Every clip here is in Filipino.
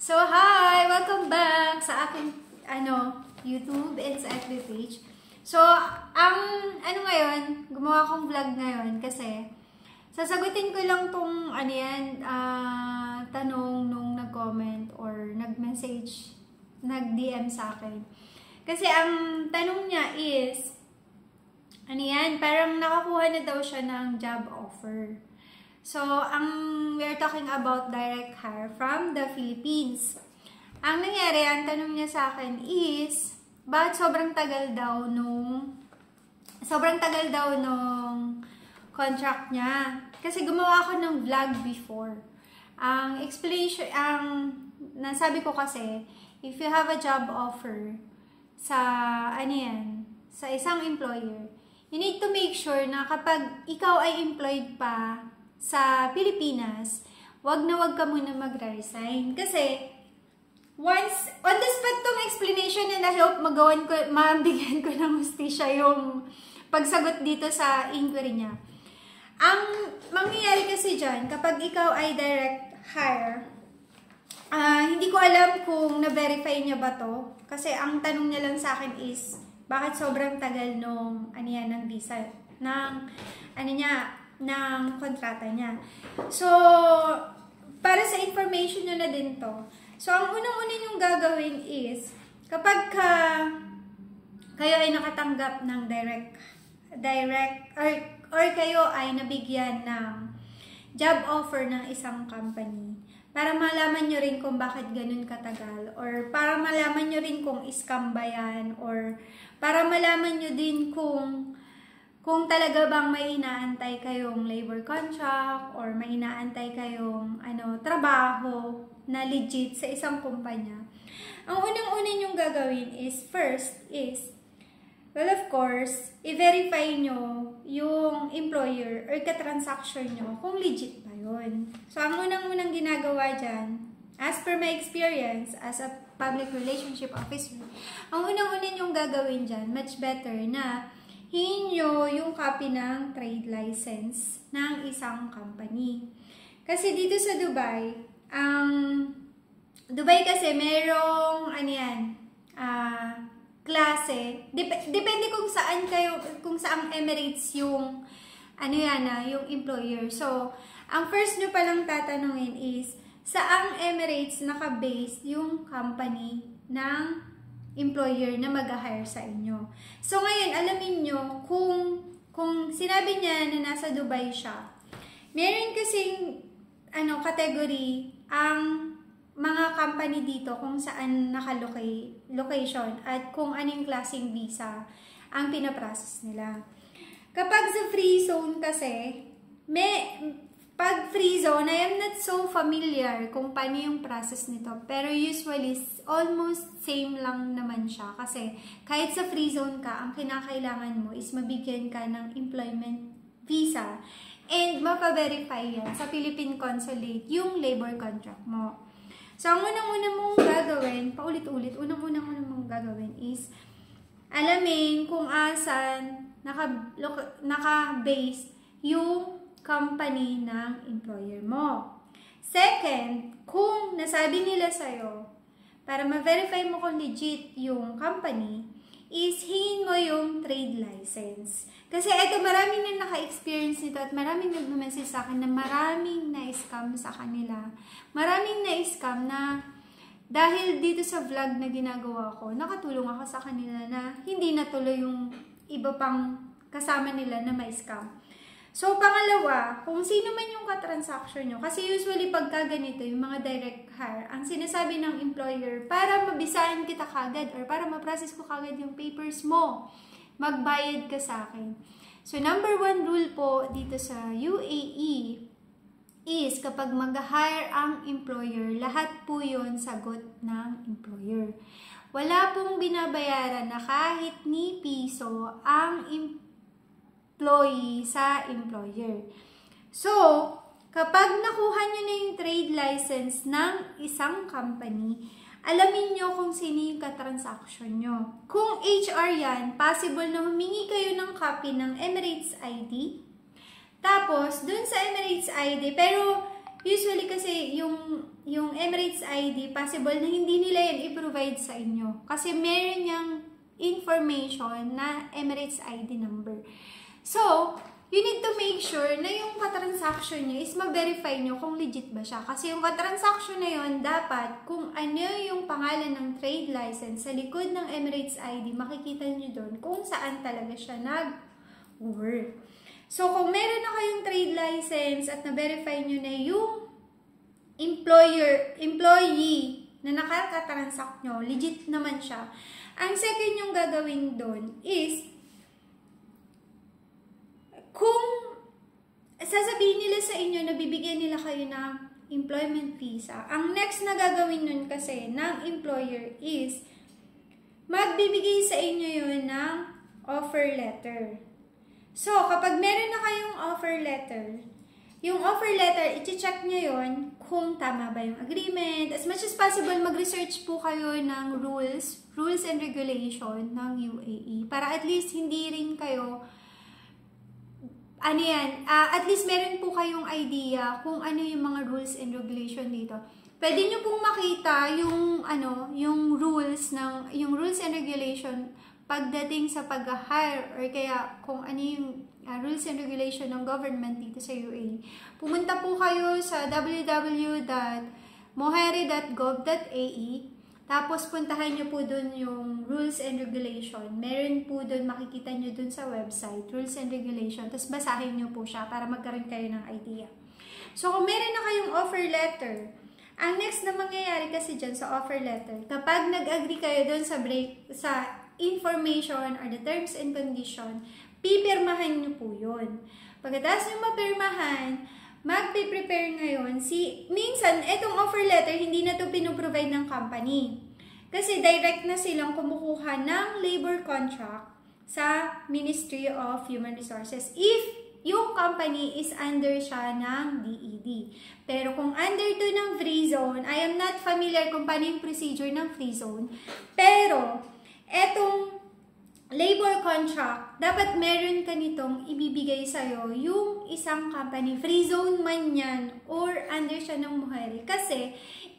So, hi! Welcome back sa aking YouTube and sa FB page. So, ngayon, gumawa akong vlog ngayon kasi sasagutin ko lang tong tanong nung nag-comment or nag-message, nag-DM sa akin. Kasi ang tanong niya is, parang nakakuha na daw siya ng job offer. So, we're talking about direct hire from the Philippines. Ang nangyari, ang tanong niya sa akin is, bakit sobrang tagal daw nung contract niya? Kasi gumawa ako ng vlog before. Ang explanation, nasabi ko kasi, if you have a job offer sa isang employer, you need to make sure na kapag ikaw ay employed pa sa Pilipinas, wag ka muna mag-resign. Kasi, once, on the spot tong explanation, and I hope mabigyan ko ng hustisya yung pagsagot dito sa inquiry niya. Ang mangyayari kasi dyan, kapag ikaw ay direct hire, hindi ko alam kung na-verify niya ba to. Kasi ang tanong niya lang sa akin is, bakit sobrang tagal nung ng visa, ng kontrata niya. So, para sa information nyo na din to. So, ang unang-una yung gagawin is, kapag kayo ay nakatanggap ng direct or kayo ay nabigyan ng job offer ng isang company, para malaman nyo rin kung bakit ganun katagal, or para malaman nyo rin kung scam ba yan, or para malaman nyo din kung talaga bang may inaantay kayong labor contract or may inaantay kayong trabaho na legit sa isang kumpanya. Ang unang-una yung gagawin is, first is, well, of course, i-verify nyo yung employer or ka-transaction nyo kung legit ba yun. So, ang unang-unang ginagawa dyan, as per my experience as a public relationship officer, ang unang-una yung gagawin dyan, much better na hingin nyo yung copy ng trade license ng isang company. Kasi dito sa Dubai, Dubai kasi merong, klase. Depende kung saang Emirates yung, yung employer. So, ang first nyo palang tatanungin is, saang Emirates naka-base yung company ng employer na mag-hire sa inyo. So, ngayon, alamin nyo, kung sinabi niya na nasa Dubai siya, meron kasing, category, ang mga company dito kung saan naka-location at kung anong klaseng visa ang pinaprocess nila. Kapag sa free zone kasi, pag free zone, I am not so familiar kung paano yung process nito. Pero usually, almost same lang naman siya. Kasi kahit sa free zone ka, ang kinakailangan mo is mabigyan ka ng employment visa. And mapa-verify yan sa Philippine Consulate yung labor contract mo. So, ang unang-una mong gagawin, paulit-ulit, unang-unang mong gagawin is alamin kung asan naka-base yung company ng employer mo. Second, kung nasabi nila sa'yo, para ma-verify mo kung legit yung company, is hingin mo yung trade license. Kasi ito, maraming na naka-experience nito at maraming nag-message sa akin na maraming na-scam sa kanila. Maraming na-scam na dahil dito sa vlog na ginagawa ko, nakatulong ako sa kanila na hindi natuloy yung iba pang kasama nila na may scam. So, pangalawa, kung sino man yung katransaction nyo, kasi usually pagka ganito, yung mga direct hire, ang sinasabi ng employer, para mabisahan kita kagad or para ma-process ko kagad yung papers mo, magbayad ka sa akin. So, number 1 rule po dito sa UAE is kapag mag-hire ang employer, lahat po yun sagot ng employer. Wala pong binabayaran na kahit ni piso ang employee sa employer. So, kapag nakuha nyo na yung trade license ng isang company, alamin nyo kung sino yung katransaction nyo. Kung HR yan, possible na humingi kayo ng copy ng Emirates ID. Tapos, dun sa Emirates ID, pero usually kasi yung yung Emirates ID, possible na hindi nila yan i-provide sa inyo. Kasi meron yung information na Emirates ID number. So, you need to make sure na yung katransaction nyo is ma-verify nyo kung legit ba siya. Kasi yung katransaction na yun, dapat kung ano yung pangalan ng trade license sa likod ng Emirates ID, makikita nyo doon kung saan talaga siya nag-work. So, kung meron na kayong trade license at na-verify nyo na yung employee na nakakatransact nyo, legit naman siya. Ang second yung gagawin doon is, kung sasabihin nila sa inyo na bibigyan nila kayo ng employment visa, ang next na gagawin nun kasi ng employer is, magbibigay sa inyo yun ng offer letter. So, kapag meron na kayong offer letter, yung offer letter, i-check nyo yun kung tama ba yung agreement. As much as possible, mag-research po kayo ng rules and regulation ng UAE. Para at least hindi rin kayo, at least meron po kayong idea kung ano yung mga rules and regulation dito. Pwede nyo pong makita yung rules and regulation pagdating sa pag-hire or kaya kung ano yung rules and regulation ng government dito sa UAE. Pumunta po kayo sa www.moheri.gov.ae, tapos puntahan nyo po dun yung rules and regulation. Meron po dun, makikita nyo dun sa website, rules and regulation, tapos basahin nyo po siya para magkaroon kayo ng idea. So, kung meron na kayong offer letter, ang next na mangyayari kasi dyan sa offer letter, kapag nag-agree kayo dun sa information or the terms and condition, pipirmahan nyo po yun. Pagkatapos nyo mapirmahan, magpe-prepare ngayon. Minsan, etong offer letter, hindi na to pinoprovide ng company. Kasi direct na silang kumukuha ng labor contract sa Ministry of Human Resources if yung company is under siya ng DED. Pero kung under to ng free zone, I am not familiar kung paano yung procedure ng free zone. Pero, etong labor contract, dapat meron ka nitong ibibigay sa'yo yung isang company, free zone man yan, or under siya ng Moheri. Kasi,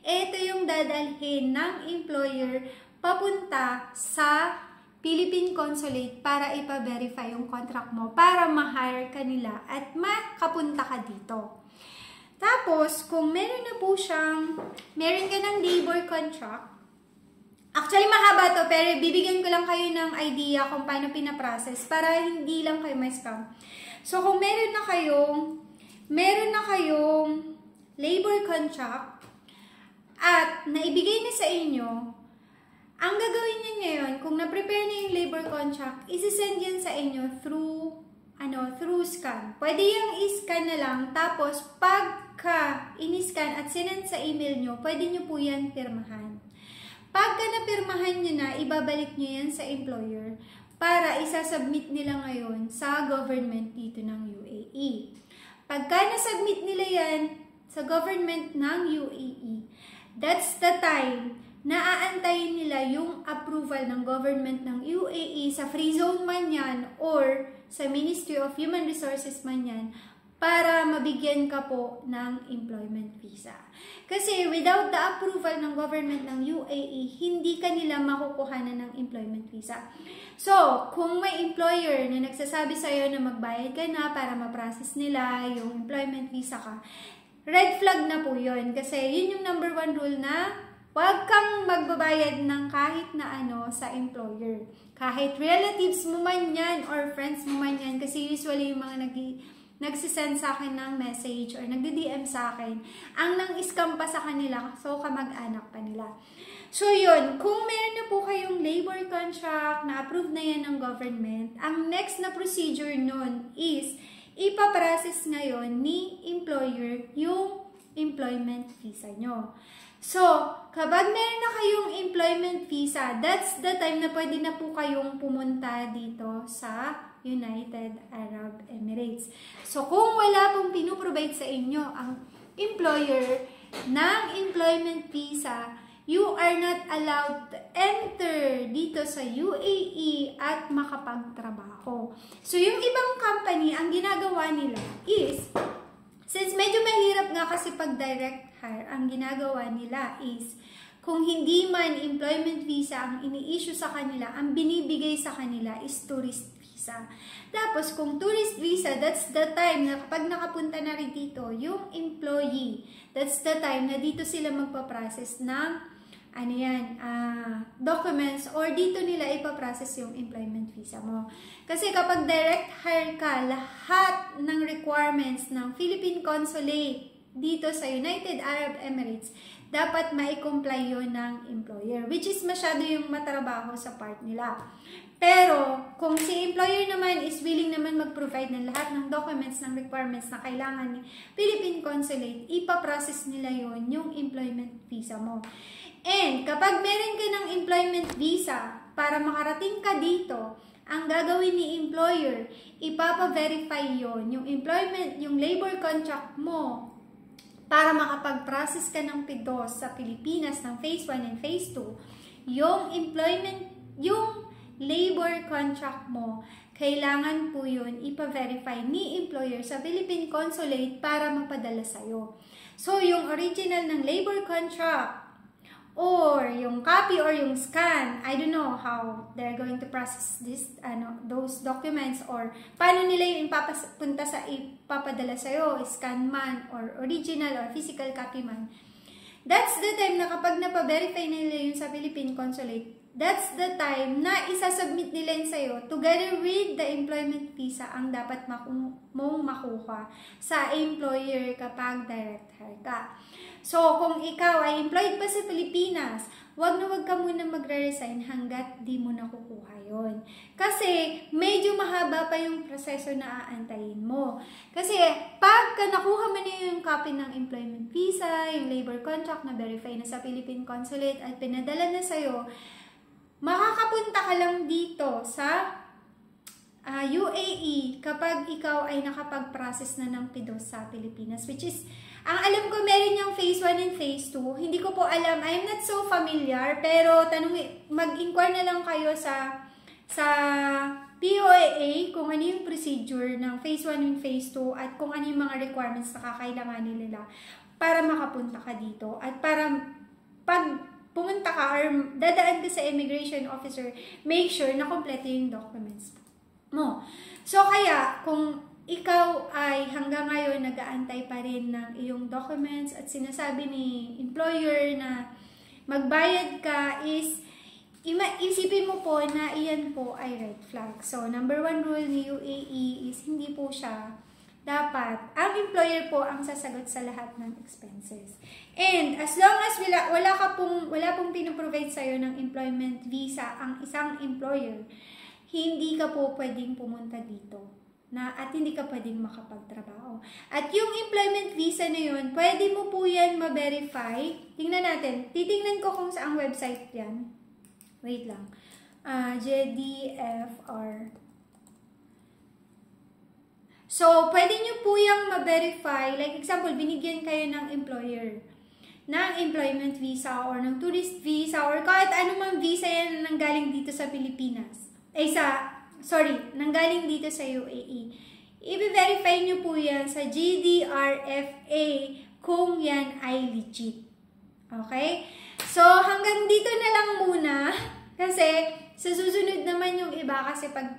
ito yung dadalhin ng employer papunta sa Philippine Consulate para ipa-verify yung contract mo, para ma-hire ka nila at makapunta ka dito. Tapos, kung meron na po meron ka ng labor contract, actually, mahaba to, pero bibigyan ko lang kayo ng idea kung paano pinaprocess para hindi lang kayo ma-scam. So, kung meron na kayong labor contract at naibigay na sa inyo, ang gagawin niyo ngayon, kung na-prepare na yung labor contract, isi-send yan sa inyo through scan. Pwede yung i-scan na lang, tapos pagka in-scan at sinend sa email nyo, pwede nyo po yan pirmahan. Pagka napirmahan nyo na, ibabalik nyo yan sa employer para isasubmit nila ngayon sa government dito ng UAE. Pagka nasubmit nila yan sa government ng UAE, that's the time na aantayin nila yung approval ng government ng UAE sa free zone man yan or sa Ministry of Human Resources man yan para mabigyan ka po ng employment visa. Kasi without the approval ng government ng UAE, hindi ka nila makukuhanan ng employment visa. So, kung may employer na nagsasabi sa'yo na magbayad ka na para ma-process nila yung employment visa ka, red flag na po yun. Kasi yun yung number 1 rule na huwag kang magbabayad ng kahit na ano sa employer. Kahit relatives mo man yan or friends mo man yan. Kasi usually yung mga nagsisend sa akin ng message or nagdi-DM sa akin, ang nang-scam pa sa kanila, so kamag-anak pa nila. So yun, kung meron na po kayong labor contract na approved na yan ng government, ang next na procedure nun is ipaprocess ngayon ni employer yung employment visa nyo. So, kapag meron na kayong employment visa, that's the time na pwede na po kayong pumunta dito sa United Arab Emirates. So, kung wala pong pinuprovide sa inyo ang employer ng employment visa, you are not allowed to enter dito sa UAE at makapagtrabaho. So, yung ibang company, ang ginagawa nila is, Since medyo mahirap nga kasi pag direct hire, ang ginagawa nila is, kung hindi man employment visa ang ini-issue sa kanila, ang binibigay sa kanila is tourist visa. Tapos, kung tourist visa, that's the time na kapag nakapunta na rin dito, yung employee, that's the time na dito sila magpa-process ng documents or dito nila ipaprocess yung employment visa mo. Kasi kapag direct hire ka, lahat ng requirements ng Philippine Consulate dito sa United Arab Emirates, dapat mai-comply yun ng employer, which is masyado yung matrabaho sa part nila. Pero, kung si employer naman is willing naman mag-provide ng lahat ng documents, ng requirements na kailangan ni Philippine Consulate, ipaprocess nila yun, yung employment visa mo. And, kapag meron ka ng employment visa, para makarating ka dito, ang gagawin ni employer, ipapa-verify yun, yung employment, yung labor contract mo, para makapag-process ka ng PIDOS sa Pilipinas ng Phase 1 and Phase 2, yung employment, yung labor contract mo, kailangan po yun ipa-verify ni employer sa Philippine Consulate para mapadala sa'yo. So, yung original ng labor contract, or yung copy or yung scan, I don't know how they're going to process this, those documents, or paano nila yung ipapunta sa ipapadala sa'yo, scan man, or original, or physical copy man. That's the time na kapag napaverify nila yun sa Philippine Consulate, that's the time na isasubmit nila yun sa'yo together with the employment visa ang dapat mong makuha sa employer kapag direct hire ka. So, kung ikaw ay employed pa sa Pilipinas, wag ka muna magre-resign hanggat di mo nakukuha yon. Kasi, medyo mahaba pa yung proseso na aantayin mo. Kasi, pagka nakuha mo na yung copy ng employment visa, yung labor contract na verify na sa Philippine Consulate at pinadala na sa'yo, makakapunta ka lang dito sa UAE kapag ikaw ay nakapag-process na ng PIDOS sa Pilipinas, which is, ang alam ko meron yung Phase 1 and Phase 2. Hindi ko po alam. I'm not so familiar. Pero mag-inquire na lang kayo sa POAA kung ano yung procedure ng Phase 1 and Phase 2 at kung ano yung mga requirements na kakailanganin nila para makapunta ka dito. At para pag pumunta ka or dadaan ka sa immigration officer, make sure na kompleto yung documents mo. So, kaya, kung ikaw ay hanggang ngayon nag-aantay pa rin ng iyong documents at sinasabi ni employer na magbayad ka, is isipin mo po na iyan po ay red flag. So, number 1 rule ni UAE is hindi po siya dapat. Ang employer po ang sasagot sa lahat ng expenses. And as long as wala pong pinaprovide sa'yo ng employment visa ang isang employer, hindi ka po pwedeng pumunta dito. At hindi ka pwedeng makapagtrabaho. At yung employment visa na yun, pwede mo po yan ma-verify. Tingnan natin. Titingnan ko kung saang website yan. Wait lang. JDFR. So, pwede nyo po yung ma-verify. Like example, binigyan kayo ng employer ng employment visa or ng tourist visa or kahit anumang visa yan na nanggaling dito sa Pilipinas. Nanggaling dito sa UAE. I-verify nyo po yan sa GDRFA kung yan ay legit. Okay? So, hanggang dito na lang muna. Kasi, sa susunod naman yung iba. Kasi pag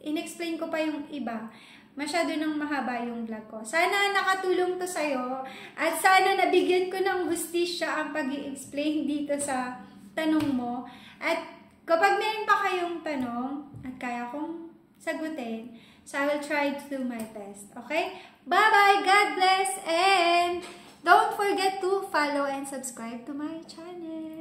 in-explain ko pa yung iba, masyado nang mahaba yung vlog ko. Sana nakatulong to sa'yo. At sana nabigyan ko ng hustisya ang pag-i-explain dito sa tanong mo. At kapag meron pa kayong tanong at kaya kong sagutin, so I will try to do my best. Okay? Bye-bye! God bless! And don't forget to follow and subscribe to my channel.